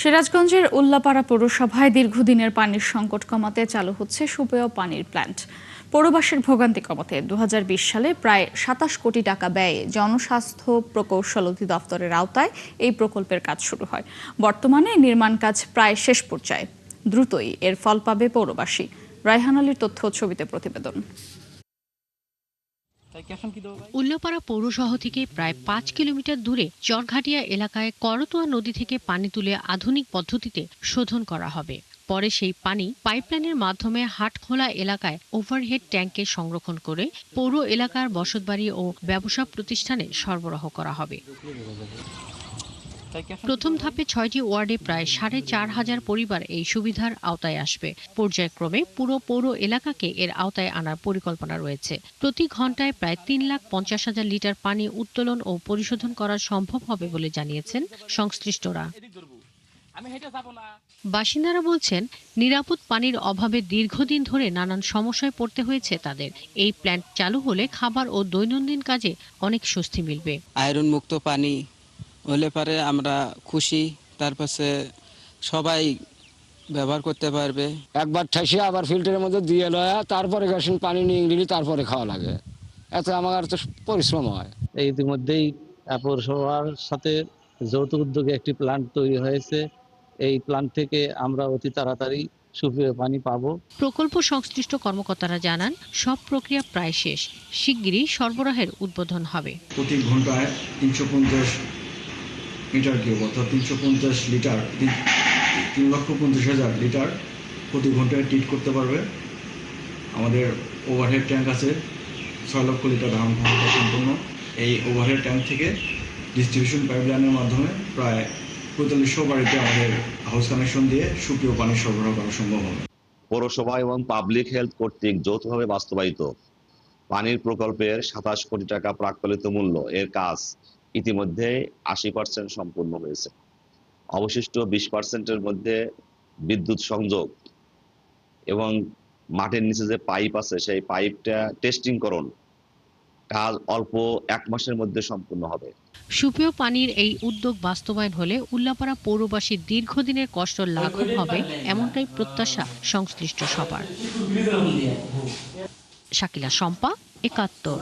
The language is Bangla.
সিরাজগঞ্জের উল্লাপাড়া পৌরসভায় দীর্ঘদিনের পানির সংকট কমাতে চালু হচ্ছে সুপেয় পানির প্ল্যান্ট। পৌরবাসীর ভোগান্তি কমাতে 2020 সালে প্রায় 27 কোটি টাকা ব্যয়ে জনস্বাস্থ্য প্রকৌশল অধিদপ্তরের আওতায় এই প্রকল্পের কাজ শুরু হয়। বর্তমানে নির্মাণ কাজ প্রায় শেষ পর্যায়ে। দ্রুতই এর ফল পাবে পৌরবাসী। রায়হান আলীর তথ্য ছবিতে প্রতিবেদন। উল্লাপাড়া পৌরসহ থেকে প্রায় 5 কিলোমিটার দূরে চরঘাটিয়া এলাকায় করতোয়া নদী থেকে পানি তুলে আধুনিক পদ্ধতিতে শোধন করা হবে। পরে সেই পানি পাইপলাইনের মাধ্যমে হাটখোলা এলাকায় ওভারহেড ট্যাঙ্কে সংরক্ষণ করে পৌর এলাকার বসতবাড়ি ও ব্যবসা প্রতিষ্ঠানে সরবরাহ করা হবে। প্রথম ধাপে 6টি ওয়ার্ডে প্রায় 4,500 পরিবার এই সুবিধার আওতায় আসবে। পর্যায়ক্রমে পুরো পৌর এলাকাকে এর আওতায় আনার পরিকল্পনা রয়েছে। প্রতি ঘন্টায় প্রায় 3,50,000 লিটার পানি উত্তোলন ও পরিশোধন করা সম্ভব হবে বলে জানিয়েছেন সংশ্লিষ্টরা। বাসিন্দারা বলছেন, নিরাপদ পানির অভাবে দীর্ঘদিন ধরে নানান সমস্যায় পড়তে হয়েছে তাদের। এই প্ল্যান্ট চালু হলে খাবার ও দৈনন্দিন কাজে অনেক স্বস্তি মিলবে। আয়রন মুক্ত পানি হলে পারে আমরা খুশি, তারপরে সবাই ব্যবহার করতে পারবে। একবার ঠেসে আবার ফিল্টারের মধ্যে দিয়ে লয়া তারপরে গেছেন পানি নিয়ে নিলে তারপরে খাওয়া লাগে। এত আমার তো পরিশ্রম হয়। ইতিমধ্যেই পৌরসভার সাথে যৌথ উদ্যোগে একটি প্ল্যান্ট তৈরি হয়েছে। এই প্ল্যান্ট থেকে আমরা অতি তাড়াতাড়ি সুপেয় পানি পাবো। প্রকল্প সংশ্লিষ্ট কর্মকর্তারা জানান, সব প্রক্রিয়া প্রায় শেষ। শিগগিরই সরবরাহের উদ্বোধন হবে। প্রতি ঘন্টায় 350 মিটার কিউব অর্থাৎ 350 লিটার 3,50,000 লিটার প্রতি ঘন্টায় ট্রিট করতে পারবে। আমাদের ওভারহেড ট্যাঙ্ক আছে 6 লক্ষ লিটার ধারণ ক্ষমতা সম্পন্ন। এই ওভারহেড ট্যাঙ্ক থেকে ডিস্ট্রিবিউশন পাইপলাইনের মাধ্যমে প্রায় 4500 বাড়িতে আমাদের হাউস কানেকশন দিয়ে সুপেয় পানি সরবরাহ করা সম্ভব হবে। পৌরসভা এবং পাবলিক হেলথ কর্তৃক যৌথভাবে বাস্তবায়িত পানির প্রকল্পের 27 কোটি টাকা প্রাক্কলিত মূল্য এর কাজ ইতিমধ্যে 80% সম্পূর্ণ হয়েছে। অবশিষ্ট 20%-এর মধ্যে বিদ্যুৎ সংযোগ এবং মাটির নিচে যে পাইপ আছে সেই পাইপটা টেস্টিংকরণ কাজ অল্প 1 মাসের মধ্যে সম্পূর্ণ হবে। সুপেয় পানির এই উদ্যোগ বাস্তবায়ন হলে উল্লাপাড়া পৌরবাসীর দীর্ঘদিনের কষ্ট লাঘব হবে, এমনটাই প্রত্যাশা সংশ্লিষ্ট সবার। শাকিলা শম্পা, 71।